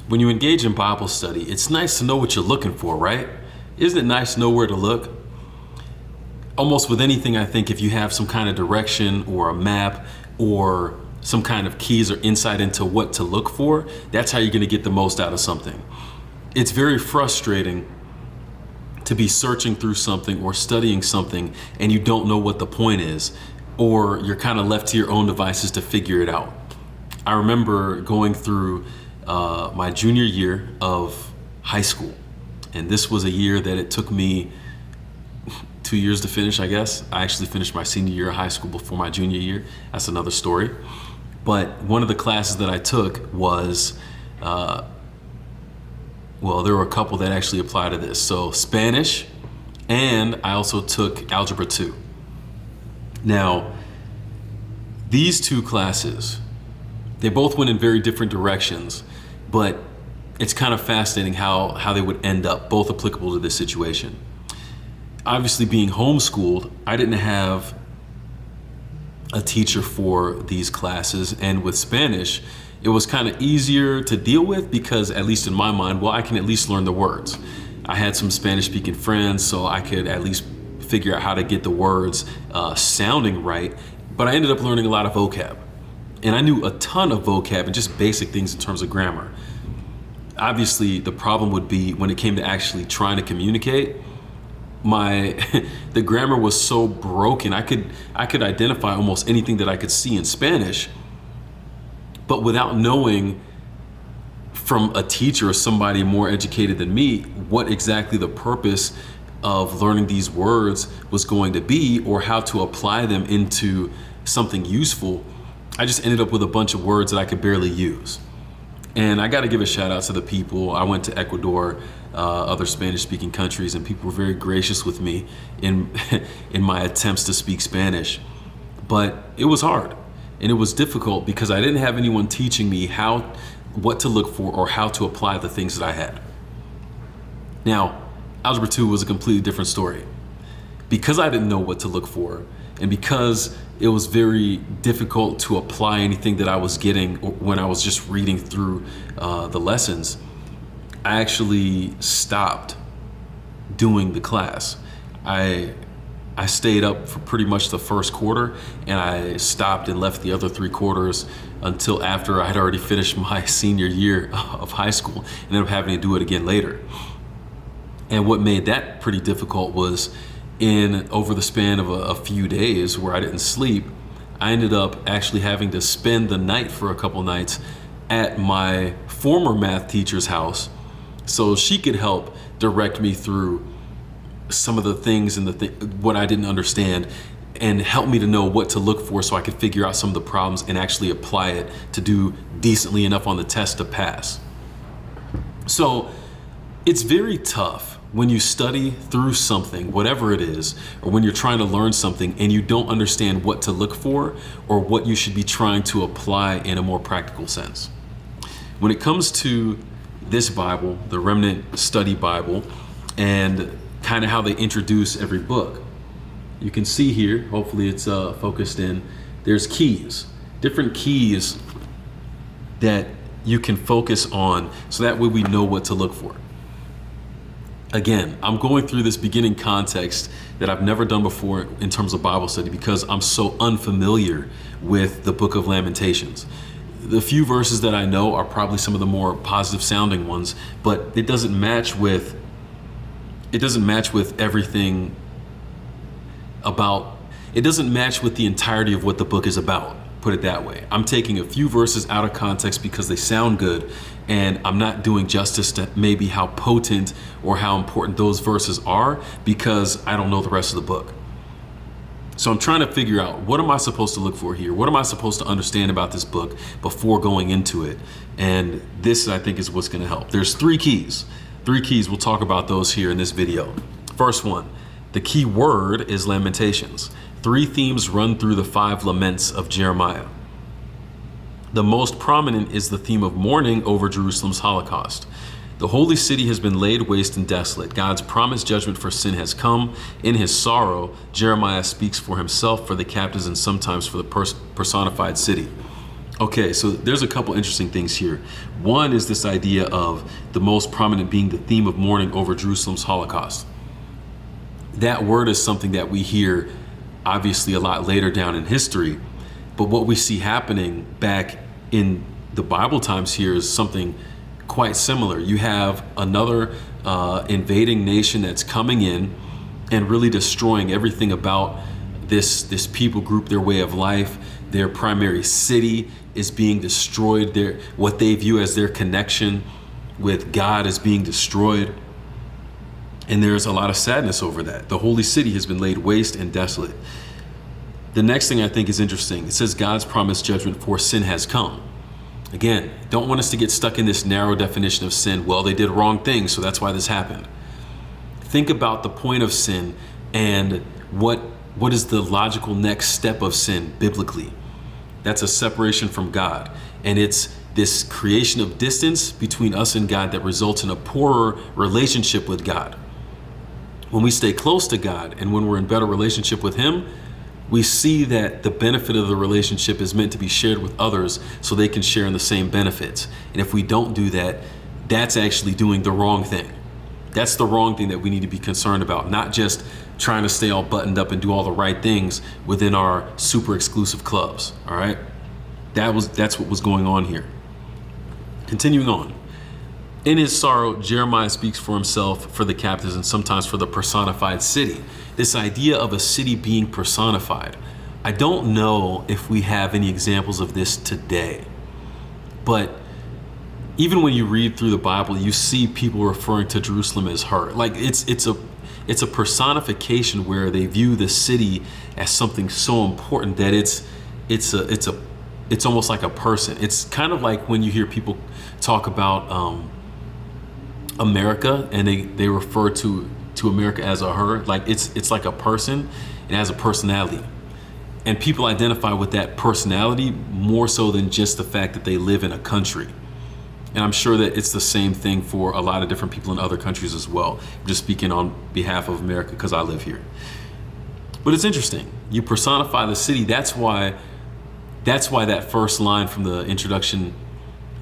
When you engage in Bible study, it's nice to know what you're looking for, right? Isn't it nice to know where to look? Almost with anything, I think if you have some kind of direction or a map or some kind of keys or insight into what to look for, that's how you're going to get the most out of something. It's very frustrating to be searching through something or studying something and you don't know what the point is, or you're kind of left to your own devices to figure it out. I remember going through my junior year of high school, and this was a year that it took me 2 years to finish, I guess. I actually finished my senior year of high school before my junior year. That's another story. But one of the classes that I took was, well, there were a couple that actually apply to this. So Spanish, and I also took Algebra 2. Now, these two classes, they both went in very different directions, but it's kind of fascinating how they would end up, both applicable to this situation. Obviously, being homeschooled, I didn't have a teacher for these classes, and with Spanish, it was kind of easier to deal with because, at least in my mind, well, I can at least learn the words. I had some Spanish-speaking friends, so I could at least figure out how to get the words sounding right, but I ended up learning a lot of vocab. And I knew a ton of vocab and just basic things in terms of grammar. Obviously, the problem would be when it came to actually trying to communicate, the grammar was so broken. I could identify almost anything that I could see in Spanish, but without knowing from a teacher or somebody more educated than me what exactly the purpose of learning these words was going to be or how to apply them into something useful, I just ended up with a bunch of words that I could barely use. And I got to give a shout out to the people. I went to Ecuador, other Spanish-speaking countries, and people were very gracious with me in my attempts to speak Spanish. But it was hard and it was difficult because I didn't have anyone teaching me what to look for or how to apply the things that I had. Now, Algebra 2 was a completely different story. Because I didn't know what to look for, and because it was very difficult to apply anything that I was getting when I was just reading through the lessons, I actually stopped doing the class. I stayed up for pretty much the first quarter, and I stopped and left the other 3 quarters until after I had already finished my senior year of high school and ended up having to do it again later. And what made that pretty difficult was over the span of a few days where I didn't sleep, I ended up actually having to spend the night for a couple nights at my former math teacher's house so she could help direct me through some of the things and what I didn't understand and help me to know what to look for so I could figure out some of the problems and actually apply it to do decently enough on the test to pass. So it's very tough when you study through something, whatever it is, or when you're trying to learn something and you don't understand what to look for or what you should be trying to apply in a more practical sense. When it comes to this Bible, the Remnant Study Bible, and kind of how they introduce every book, you can see here, hopefully it's focused in, there's keys, different keys that you can focus on so that way we know what to look for. Again, I'm going through this beginning context that I've never done before in terms of Bible study because I'm so unfamiliar with the book of Lamentations. The few verses that I know are probably some of the more positive sounding ones, but it doesn't match with everything it doesn't match with the entirety of what the book is about, put it that way. I'm taking a few verses out of context because they sound good, and I'm not doing justice to maybe how potent or how important those verses are because I don't know the rest of the book. So I'm trying to figure out, what am I supposed to look for here? What am I supposed to understand about this book before going into it? And this, I think, is what's going to help. There's 3 keys. 3 keys, we'll talk about those here in this video. First one, the key word is Lamentations. 3 themes run through the 5 laments of Jeremiah. The most prominent is the theme of mourning over Jerusalem's Holocaust. The holy city has been laid waste and desolate. God's promised judgment for sin has come. In his sorrow, Jeremiah speaks for himself, for the captives, and sometimes for the personified city. Okay, so there's a couple interesting things here. One is this idea of the most prominent being the theme of mourning over Jerusalem's Holocaust. That word is something that we hear obviously a lot later down in history, but what we see happening back in the Bible times here is something quite similar. You have another invading nation that's coming in and really destroying everything about this people group, their way of life. Their primary city is being destroyed. What they view as their connection with God is being destroyed. And there's a lot of sadness over that. The holy city has been laid waste and desolate. The next thing I think is interesting. It says God's promised judgment for sin has come. Again, don't want us to get stuck in this narrow definition of sin. Well, they did wrong things, so that's why this happened. Think about the point of sin and what is the logical next step of sin biblically. That's a separation from God. And it's this creation of distance between us and God that results in a poorer relationship with God. When we stay close to God and when we're in better relationship with Him, we see that the benefit of the relationship is meant to be shared with others so they can share in the same benefits. And if we don't do that, that's actually doing the wrong thing. That's the wrong thing that we need to be concerned about, not just trying to stay all buttoned up and do all the right things within our super exclusive clubs. All right. That's what was going on here. Continuing on. In his sorrow, Jeremiah speaks for himself, for the captives, and sometimes for the personified city. This idea of a city being personified. I don't know if we have any examples of this today, but even when you read through the Bible, you see people referring to Jerusalem as her. Like it's a personification where they view the city as something so important that it's almost like a person. It's kind of like when you hear people talk about America and they refer to America as a her. Like it's like a person. It has a personality, and people identify with that personality more so than just the fact that they live in a country. And I'm sure that it's the same thing for a lot of different people in other countries as well. I'm just speaking on behalf of America because I live here. But it's interesting. You personify the city. That's why that first line from the introduction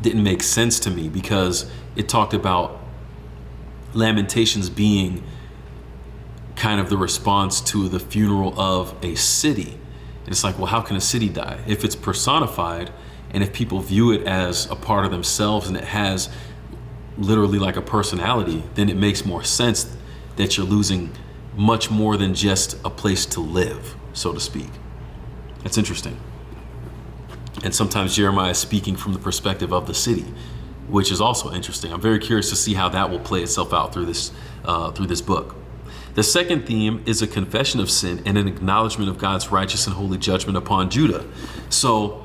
didn't make sense to me, because it talked about Lamentations being kind of the response to the funeral of a city. And it's like, well, how can a city die? If it's personified, and if people view it as a part of themselves and it has literally like a personality, then it makes more sense that you're losing much more than just a place to live, so to speak. That's interesting. And sometimes Jeremiah is speaking from the perspective of the city, which is also interesting. I'm very curious to see how that will play itself out through this book. The second theme is a confession of sin and an acknowledgement of God's righteous and holy judgment upon Judah. So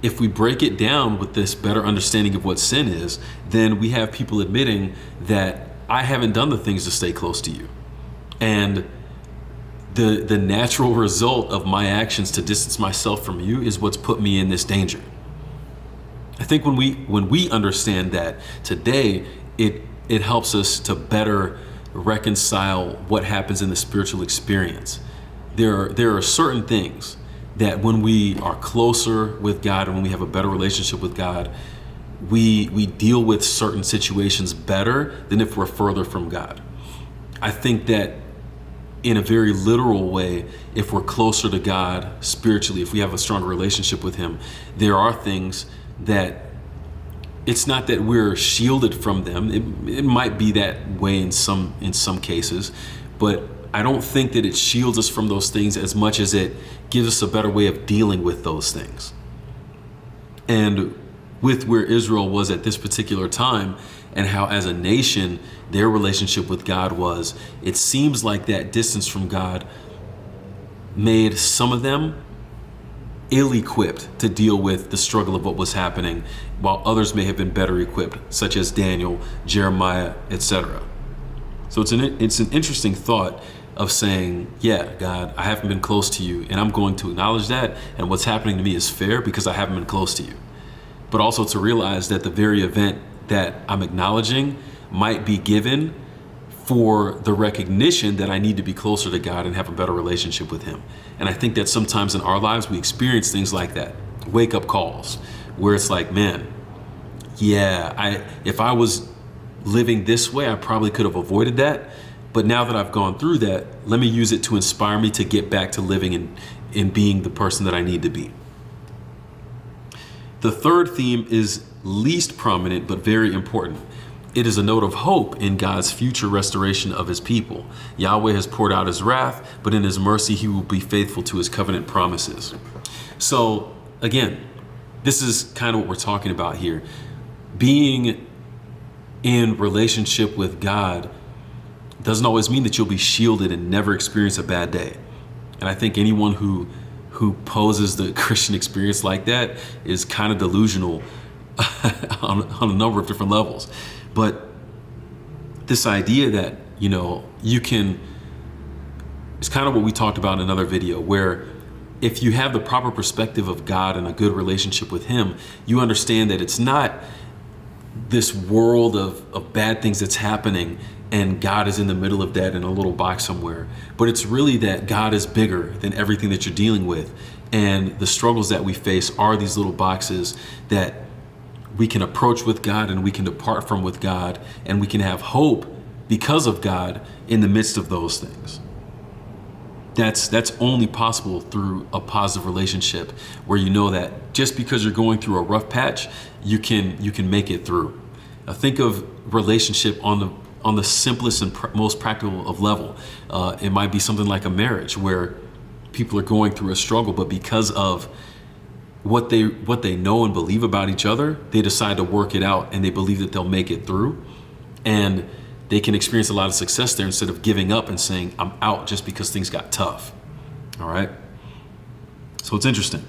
if we break it down with this better understanding of what sin is, then we have people admitting that I haven't done the things to stay close to you. And the natural result of my actions to distance myself from you is what's put me in this danger. I think when we understand that today, it helps us to better reconcile what happens in the spiritual experience. There are certain things that when we are closer with God and when we have a better relationship with God, we deal with certain situations better than if we're further from God. I think that in a very literal way, if we're closer to God spiritually, if we have a stronger relationship with Him, there are things that it's not that we're shielded from them. It might be that way in some cases, but I don't think that it shields us from those things as much as it gives us a better way of dealing with those things. And with where Israel was at this particular time and how as a nation their relationship with God was, it seems like that distance from God made some of them ill-equipped to deal with the struggle of what was happening, while others may have been better equipped, such as Daniel, Jeremiah, etc. So it's an interesting thought of saying, yeah, God, I haven't been close to you, and I'm going to acknowledge that, and what's happening to me is fair because I haven't been close to you. But also to realize that the very event that I'm acknowledging might be given for the recognition that I need to be closer to God and have a better relationship with Him. And I think that sometimes in our lives we experience things like that. wake up calls where it's like, man, yeah, if I was living this way, I probably could have avoided that. But now that I've gone through that, let me use it to inspire me to get back to living and being the person that I need to be. The third theme is least prominent, but very important. It is a note of hope in God's future restoration of his people. Yahweh has poured out his wrath, but in his mercy, he will be faithful to his covenant promises. So again, this is kind of what we're talking about here. Being in relationship with God doesn't always mean that you'll be shielded and never experience a bad day. And I think anyone who poses the Christian experience like that is kind of delusional on a number of different levels. But this idea that, you can, it's kind of what we talked about in another video, where if you have the proper perspective of God and a good relationship with him, you understand that it's not this world of bad things that's happening and God is in the middle of that in a little box somewhere. But it's really that God is bigger than everything that you're dealing with. And the struggles that we face are these little boxes that we can approach with God and we can depart from with God, and we can have hope because of God in the midst of those things. That's only possible through a positive relationship where you know that just because you're going through a rough patch, you can make it through. Now think of relationship on the simplest and most practical of level. It might be something like a marriage where people are going through a struggle, but because of what they know and believe about each other, they decide to work it out and they believe that they'll make it through. And they can experience a lot of success there instead of giving up and saying, I'm out just because things got tough. All right. So it's interesting.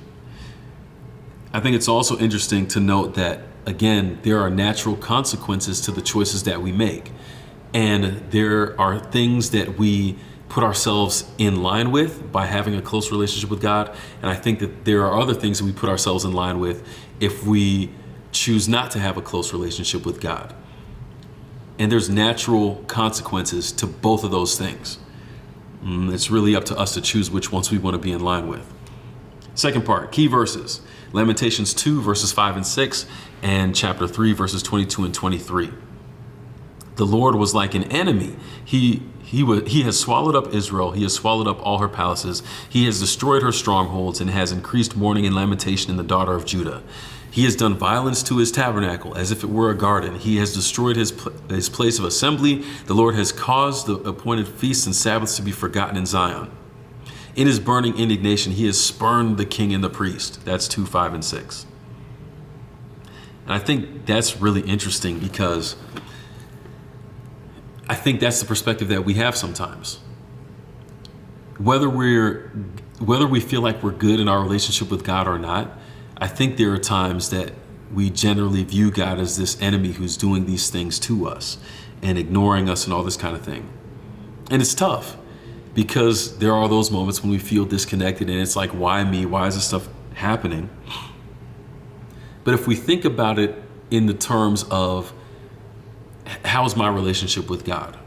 I think it's also interesting to note that, again, there are natural consequences to the choices that we make. And there are things that we put ourselves in line with by having a close relationship with God. And I think that there are other things that we put ourselves in line with if we choose not to have a close relationship with God. And there's natural consequences to both of those things. It's really up to us to choose which ones we want to be in line with. Second part, key verses. Lamentations 2 verses 5 and 6 and chapter 3 verses 22 and 23. The Lord was like an enemy. He has swallowed up Israel. He has swallowed up all her palaces. He has destroyed her strongholds and has increased mourning and lamentation in the daughter of Judah. He has done violence to his tabernacle as if it were a garden. He has destroyed his place of assembly. The Lord has caused the appointed feasts and Sabbaths to be forgotten in Zion. In his burning indignation, he has spurned the king and the priest. That's 2, 5, and 6. And I think that's really interesting because I think that's the perspective that we have sometimes. Whether we feel like we're good in our relationship with God or not, I think there are times that we generally view God as this enemy who's doing these things to us and ignoring us and all this kind of thing. And it's tough because there are those moments when we feel disconnected and it's like, why me? Why is this stuff happening? But if we think about it in the terms of how's my relationship with God?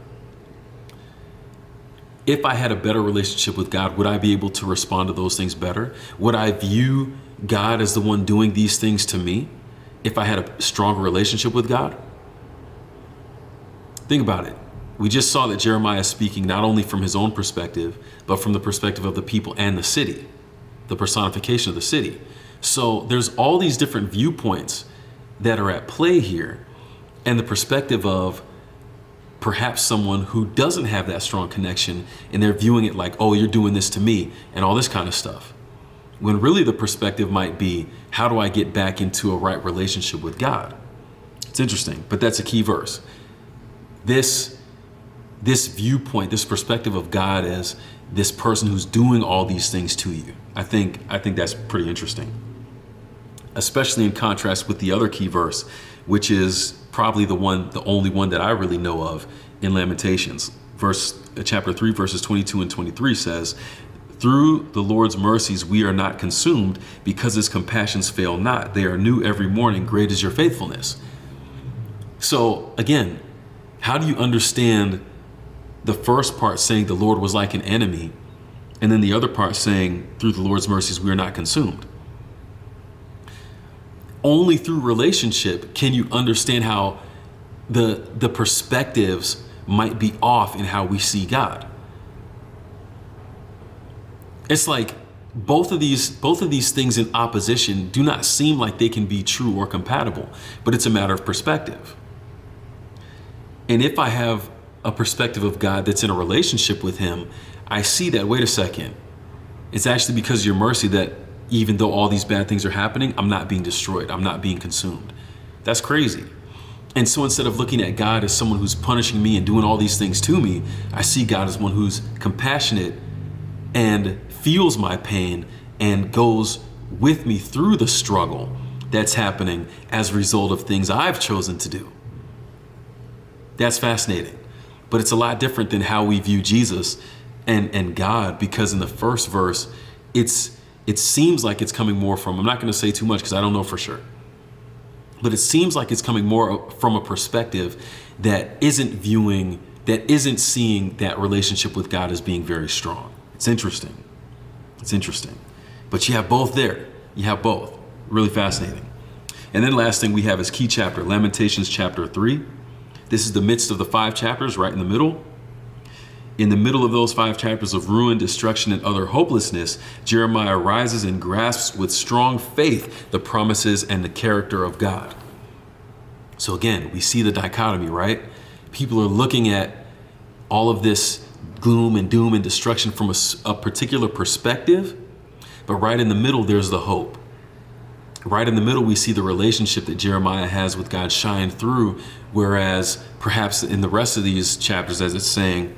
If I had a better relationship with God, would I be able to respond to those things better? Would I view God as the one doing these things to me if I had a stronger relationship with God? Think about it. We just saw that Jeremiah is speaking not only from his own perspective, but from the perspective of the people and the city, the personification of the city. So there's all these different viewpoints that are at play here, and the perspective of perhaps someone who doesn't have that strong connection and they're viewing it like, oh, you're doing this to me and all this kind of stuff. When really the perspective might be, how do I get back into a right relationship with God? It's interesting, but that's a key verse. This viewpoint, this perspective of God as this person who's doing all these things to you, I think that's pretty interesting, especially in contrast with the other key verse, which is probably the only one that I really know of in Lamentations. Chapter 3, verses 22 and 23 says, through the Lord's mercies we are not consumed, because his compassions fail not. They are new every morning. Great is your faithfulness. So again, how do you understand the first part saying the Lord was like an enemy, and then the other part saying through the Lord's mercies we are not consumed? only through relationship can you understand how the perspectives might be off in how we see God. It's like both of these things in opposition do not seem like they can be true or compatible, but it's a matter of perspective. And if I have a perspective of God that's in a relationship with him, I see that, wait a second, it's actually because of your mercy that even though all these bad things are happening, I'm not being destroyed. I'm not being consumed. That's crazy. And so instead of looking at God as someone who's punishing me and doing all these things to me, I see God as one who's compassionate and feels my pain and goes with me through the struggle that's happening as a result of things I've chosen to do. That's fascinating. But it's a lot different than how we view Jesus and God, because in the first verse, it seems like it's coming more from, I'm not going to say too much because I don't know for sure, but it seems like it's coming more from a perspective that isn't seeing that relationship with God as being very strong. It's interesting. It's interesting. But you have both there. You have both. Really fascinating. And then last thing we have is key chapter, Lamentations chapter 3. This is the midst of the 5 chapters, right in the middle. In the middle of those 5 chapters of ruin, destruction, and utter hopelessness, Jeremiah rises and grasps with strong faith the promises and the character of God. So again, we see the dichotomy, right? People are looking at all of this gloom and doom and destruction from a particular perspective, but right in the middle, there's the hope. Right in the middle, we see the relationship that Jeremiah has with God shine through, whereas perhaps in the rest of these chapters, as it's saying,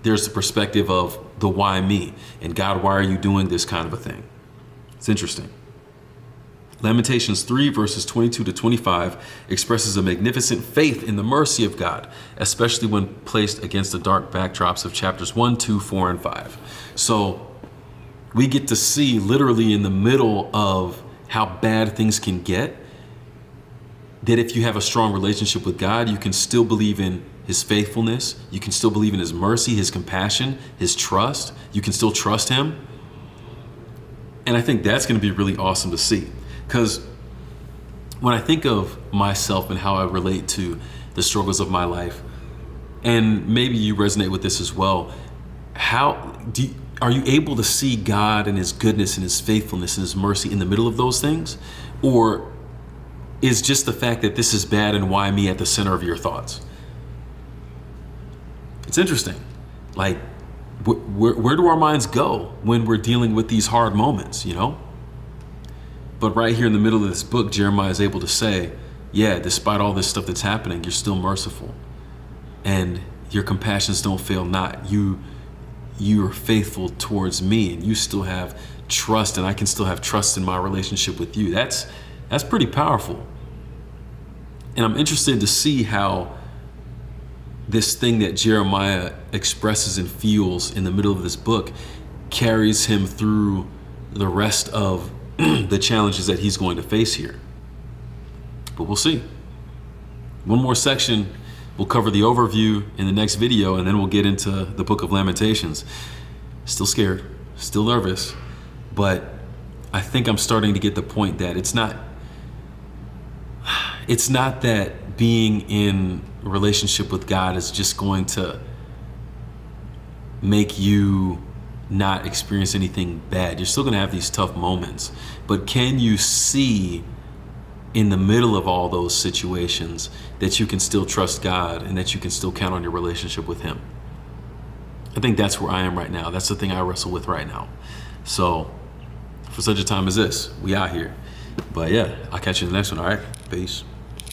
there's the perspective of the why me, and God, why are you doing this kind of a thing? It's interesting. Lamentations 3 verses 22 to 25 expresses a magnificent faith in the mercy of God, especially when placed against the dark backdrops of chapters 1, 2, 4, and 5. So we get to see literally in the middle of how bad things can get, that if you have a strong relationship with God, you can still believe in his faithfulness. You can still believe in his mercy, his compassion, his trust. You can still trust him. And I think that's going to be really awesome to see. Because when I think of myself and how I relate to the struggles of my life, and maybe you resonate with this as well, are you able to see God and his goodness and his faithfulness and his mercy in the middle of those things? Or is just the fact that this is bad and why me at the center of your thoughts? It's interesting. Like, where do our minds go when we're dealing with these hard moments, you know? But right here in the middle of this book, Jeremiah is able to say, yeah, despite all this stuff that's happening, you're still merciful. And your compassions don't fail not. You're faithful towards me, and you still have trust, and I can still have trust in my relationship with you. That's pretty powerful. And I'm interested to see how this thing that Jeremiah expresses and feels in the middle of this book carries him through the rest of the challenges that he's going to face here. But we'll see. One more section. We'll cover the overview in the next video, and then we'll get into the book of Lamentations. Still scared, still nervous, but I think I'm starting to get the point that it's not that being in a relationship with God is just going to make you not experience anything bad. You're still going to have these tough moments, but can you see in the middle of all those situations that you can still trust God and that you can still count on your relationship with him? I think that's where I am right now. That's the thing I wrestle with right now. So for such a time as this, we out here. But yeah, I'll catch you in the next one. All right, peace.